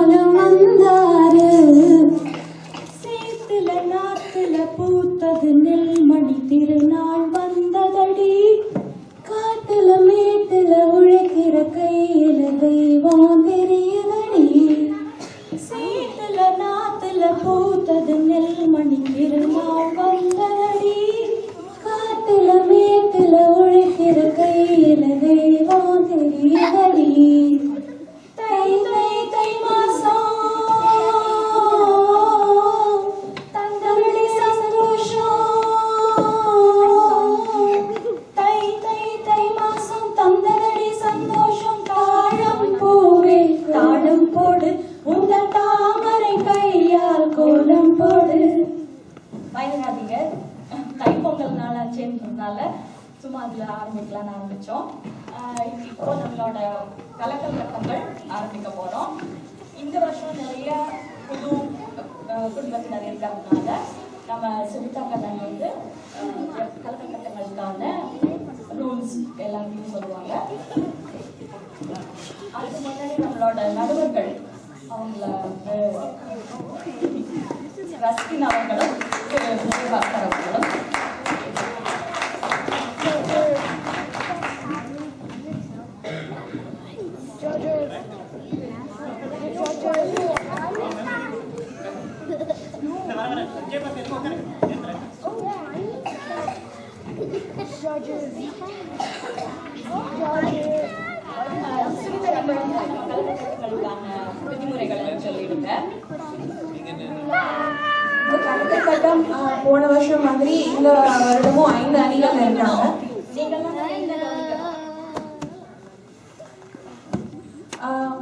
கோலம் வந்தாரு சேத்துல நாத்துல பூத்தது நெல்மணி திருநாள் வந்ததடி காட்டுல மேட்டுல உழைக்கிற கையில தெய்வம் தெரியுதடி சேத்துல நாத்துல பூத்தது நெல்மணி திருநாள் வந்ததடி காட்டுல மேட்டுல உழைக்கிற கையில தெய்வம் தெரியுதடி தை தை தை மாசம் தந்தடி சந்தோஷம் தை தை தை மாசம் தந்தடி சந்தோஷம் தாழம் பூவே தாழம் போடு உங்கள் தாமரை கையால் கோலம் போடு. பயனாதீங்க, தைப்பொங்கல் நாளாச்சேன்றதுனால சும்மா அதில் ஆரம்பிக்கலான்னு ஆரம்பித்தோம். இப்போ நம்மளோட கலக்கல் கட்டங்கள் ஆரம்பிக்க போகிறோம். இந்த வருஷம் நிறைய புது குடும்பத்தினர் இருக்கிறதுனால நம்ம சுமிதா கண்ணன் வந்து கலக்கல் கட்டங்களுக்கான ரூல்ஸ் எல்லாத்தையும் சொல்லுவாங்க. அதுக்கு முன்னாடி நம்மளோட நடுவர்கள் அவங்கள ரஸ்கின் அவங்களும் பாஸ்கர் அவங்களும் கட்டம் போன வருஷம் மாதிரி இந்த வருடமும் 5 அணிகள் இருக்காங்க.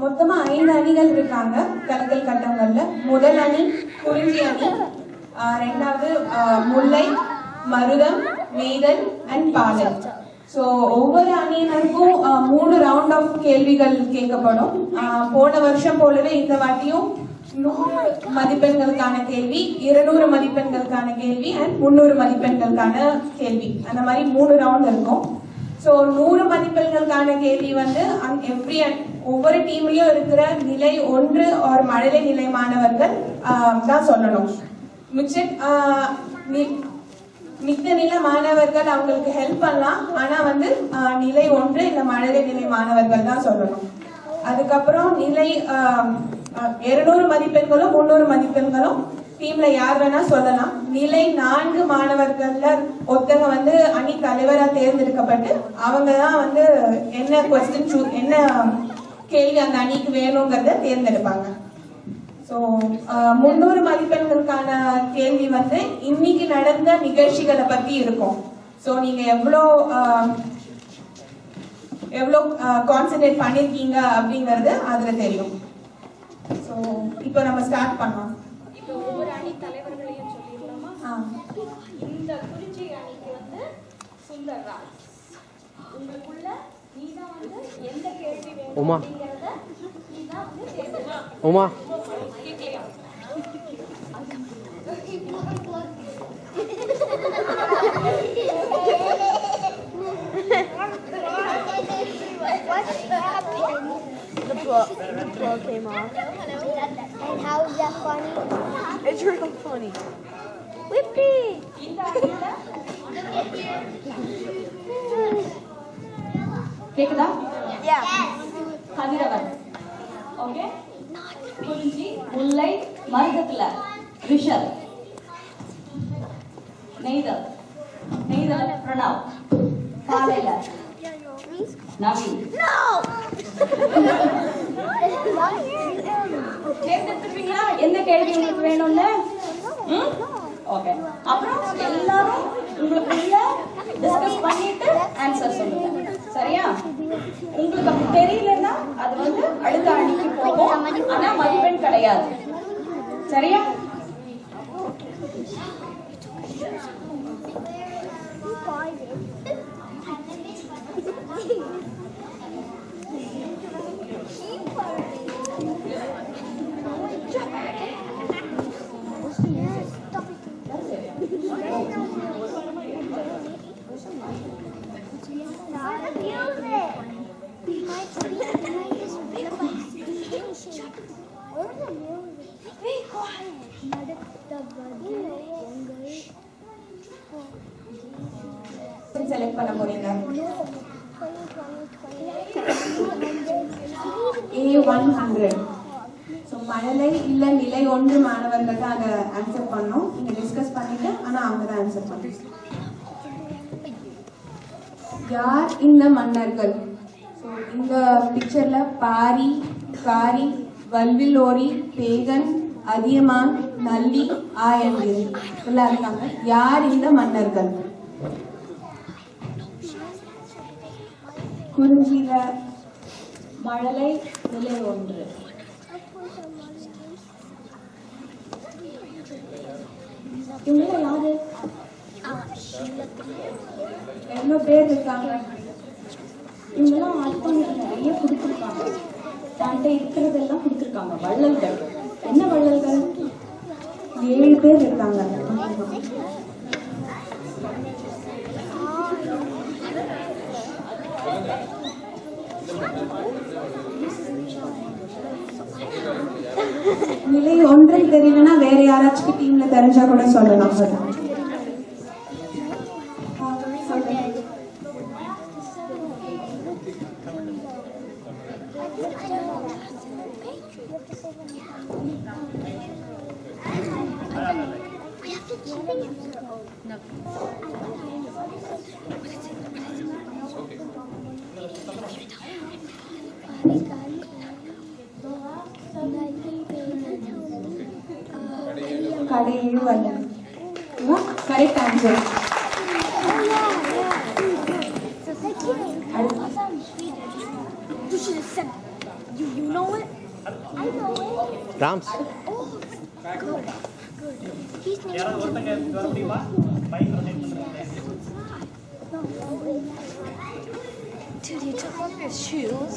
மொத்தமா 5 அணிகள் இருக்காங்க கலக்கல் கட்டங்கள்ல. முதல் அணி குறிஞ்சி அணி, ரெண்டாவது முல்லை, மருதம், நெய்தல் அண்ட் பாலல். ஸோ ஒவ்வொரு அணியினருக்கும் 3 ரவுண்ட் ஆஃப் கேள்விகள் கேட்கப்படும். போன வருஷம் போலவே இந்த வாட்டியும் 100 மதிப்பெண்களுக்கான கேள்வி, 200 மதிப்பெண்களுக்கான கேள்வி அண்ட் 300 மதிப்பெண்களுக்கான கேள்வி, அந்த மாதிரி 3 ரவுண்ட் இருக்கும். ஸோ 100 மதிப்பெண்களுக்கான கேள்வி வந்து ஒவ்வொரு டீம்லயும் இருக்கிற நிலை 1 ஒரு மழலை நிலை மாணவர்கள் தான் சொல்லணும். மித்த நிலை மாணவர்கள் அவங்களுக்கு ஹெல்ப் பண்ணலாம், ஆனா வந்து நிலை 1 இல்ல மழலை நிலை மாணவர்கள் தான் சொல்லணும். அதுக்கப்புறம் நிலை 200 மதிப்பெண்களும் 300 மதிப்பெண்களும் டீம்ல யார் வேணா சொல்லலாம். நிலை 4 மாணவர்கள்ல ஒருத்தங்க வந்து அணி தலைவரா தேர்ந்தெடுக்கப்பட்டு அவங்க தான் வந்து என்ன கொஸ்டின் என்ன கேள்வி அந்த அணிக்கு வேணுங்கிறத தேர்ந்தெடுப்பாங்க. ஸோ 300 மதிப்பெண்களுக்கான கேள்வி வந்து இன்னைக்கு நடந்த நிகழ்ச்சிகளை பத்தி இருக்கும். ஸோ நீங்க எவ்வளோ கான்சென்ட்ரேட் பண்ணிருக்கீங்க அப்படிங்கறது அதுல தெரியும். ஸோ இப்போ நம்ம ஸ்டார்ட் பண்ணலாம். இப்போ ஒவ்வொரு அணி தலைவர்களையும் சொல்லிடலாமா? இந்த குறிஞ்சி அணிக்கு வந்து சுந்தர்ராஜ், உங்களுக்குள்ள நீதான் வந்து எந்த கேள்வி வேணும் அப்படிங்கறத நீதான் வந்து தேர்ந்தெடுக்கணும். The plug came off. And how is that funny? It's real funny. Whippy! கேக்குதா? Yeah. கதிரவன். ஓகே? குறிஞ்சி, முல்லை, மருதத்துல விஷல், நெய்தல் பிரணவ், பாலையில நவீன். தேர்ந்தெடுத்துருவீங்களா எந்த கேள்வி உங்களுக்கு வேணும்னு? ஓகே, அப்புறம் எல்லாரும் உங்களுக்குள்ள டிஸ்கஸ் பண்ணிட்டு ஆன்சர் சொல்லுங்க. சரியா? உங்களுக்கு அப்படி தெரியலன்னா அது வந்து அடுத்த அணிக்கு போகும், ஆனா மதிப்பெண் கிடையாது. சரியா? செலக்ட் பண்ண போறீங்க. A100. ஸோ மழலை இல்ல நிலை 1 மாணவர்கள் தான் அதை ஆன்சர் பண்ணோம். நீங்க டிஸ்கஸ் பண்ணிட்டு ஆனா அவங்க தான் ஆன்சர் பண்ணணும். யார் இந்த மன்னர்கள்? ஸோ இந்த பிக்சர்ல பாரி, காரி, வல்விலோரி, பேகன், அதியமான், நல்லி, ஆயந்திரி எல்லாம் இருக்காங்க. யார் இந்த மன்னர்கள்? குறிஞ்சியில மழலை நிலை 1. இவங்க யாரு? எவ்வளோ பேர் இருக்காங்க? இவங்கெல்லாம் ஆட்கள் நிறைய கொடுத்துருக்காங்க. தன்கிட்ட இருக்கிறதெல்லாம் கொடுத்துருக்காங்க. வள்ளல்கள். என்ன வள்ளல்கள்? 7 பேர் இருக்காங்க. நிலை 1 தெரியலன்னா வேற யாராச்சும் டீம்ல தெரிஞ்சா கூட சொல்லலாம். கடையில் வல்லன். Correct answer. You should have said. You know it? I know it. Rams. Oh, good. He's Dude, you took off your shoes.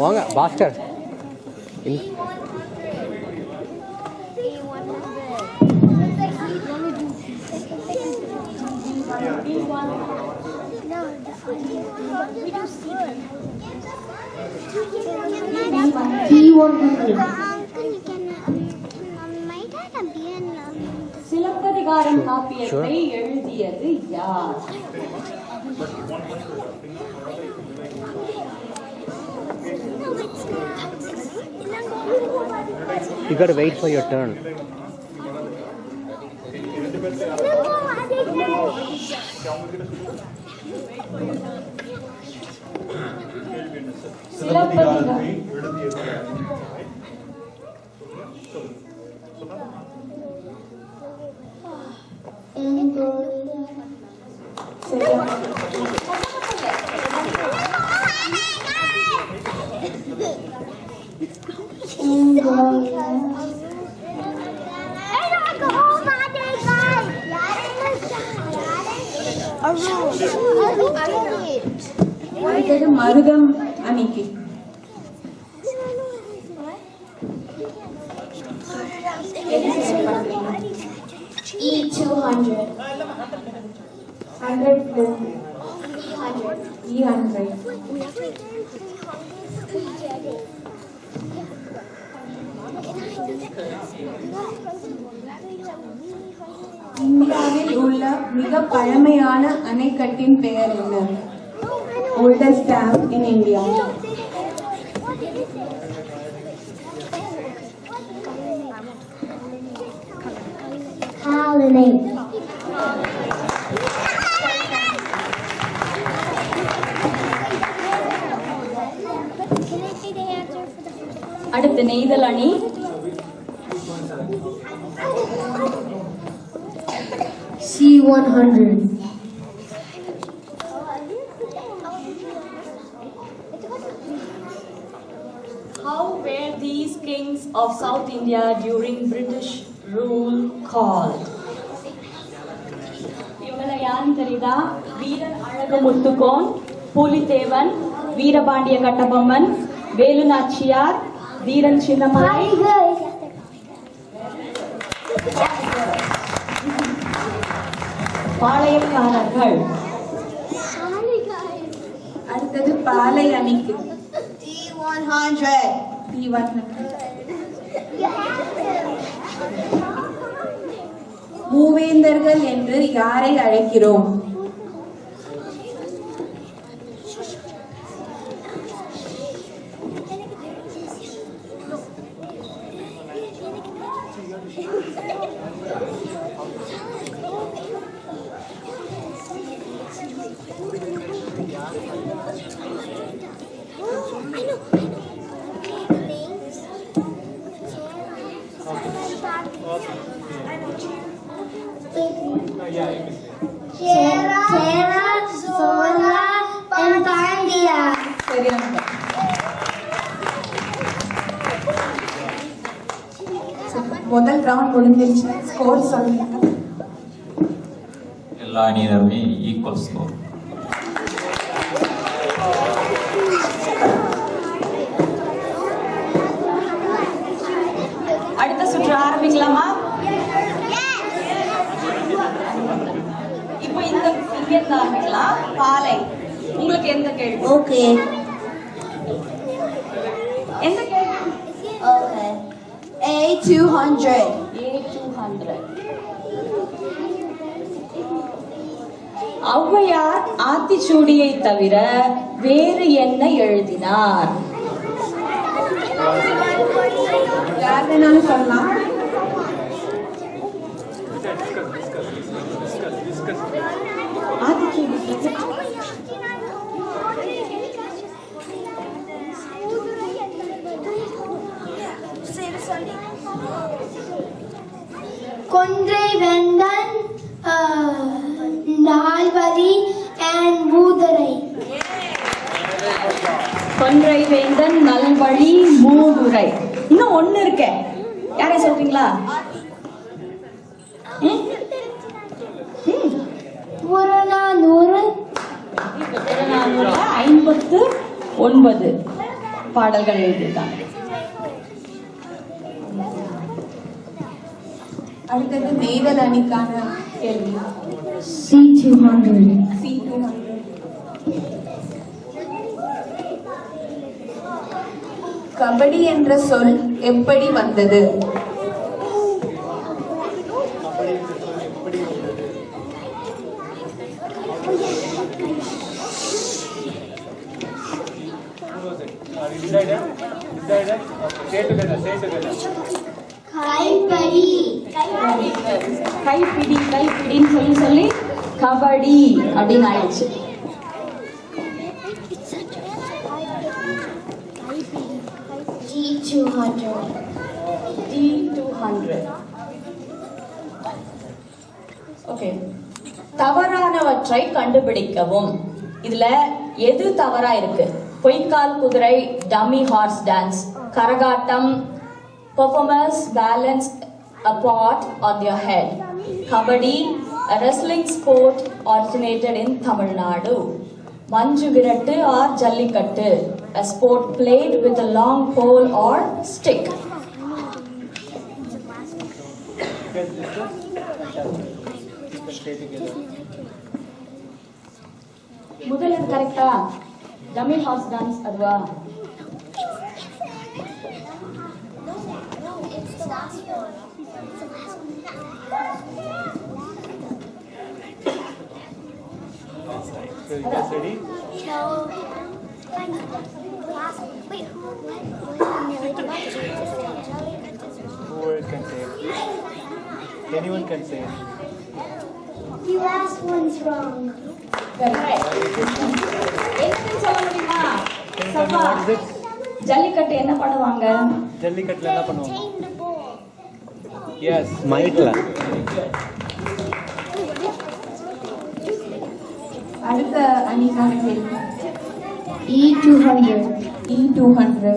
வாங்க பாஸ்கர். சிலப்பதிகாரம் காப்பியத்தை எழுதியது யார்? You got to wait for your turn. மருதம் அன்னைக்கு E200. 100 E100. இந்தியாவில் உள்ள மிக பழமையான அணைக்கட்டின் பெயர் என்ன? Oldest dam in India. அடுத்து நெய்தல் அணி. C100. How were these kings of South India during British rule called? இவங்கள யாருன்னு தெரியுதா? வீரன் அழகமுத்துக்கோன், பூலித்தேவன், வீரபாண்டிய கட்டபொம்மன், வேலு நாச்சியார், வீரன் சின்னமலை, பாளையக்காரர்கள். அடுத்தது பாலை அணிக்கு. D100. D100. மூவேந்தர்கள் என்று யாரை அழைக்கிறோம்? Chera, Zola, and Pandya. சரியான முதல் ரவுண்ட் முடிஞ்சிருச்சு. ஸ்கோர் சொல்லுங்க. எல்லா அணியினருமே ஈக்குவல் ஸ்கோர். அடுத்த சுற்று ஆரம்பிக்கலாமா? இப்போ இங்க இருந்து ஆரம்பிக்கலாம். பாலை, உங்களுக்கு எந்த கேள்வி? Okay. எந்த கேள்வி? Okay. A200. A200. ஔவையார் ஆத்திச்சூடியை தவிர வேறு என்ன எழுதினார்? யார் வேணாலும் சொல்லலாம். Aathichoodi Kondrai Vendan, Nalvari, and Mudarai. கொன்றை வேந்தன், நல்வழி, மூதுரை. இன்னும் ஒண்ணு இருக்க, யாரை சொல்றீங்களா? புறநானூறு. 59 பாடல்கள் எழுதியிருக்காங்க. அடுத்தது மேதல் அணிக்கான கேள்வி. C200. C200. கபடி என்ற சொல் எப்படி வந்தது? கைப்படி. கைப்பிடி கைப்பிடின்னு சொல்லி கபடி அப்படின்னு ஆயிடுச்சு. D200. D200. ஓகே, தவறானவற்றை கண்டுபிடிக்கவும். இதுல எது தவறா இருக்கு? பொய்க்கால் குதிரை, dummy horse dance, Karakattam, performers balance a pot on their head, kabaddi, a wrestling sport originated in Tamil Nadu, manju virattu or jallikattu, a sport played with a long pole or stick. முதல்ல கரெக்டா? Dummy horse dance அதுவா? Ready? Who can say it? Anyone can say it. The last one's wrong. என்னன்னு சொல்ல முடியுமா? Can you tell me what is it? Jallikattu என்ன பண்ணுவாங்க? ஜல்லிக்கட்டுல என்ன பண்ணுவாங்க? Yes. மைக்ல அடுத்த அணிக்கான கேள்வி. E200. E200.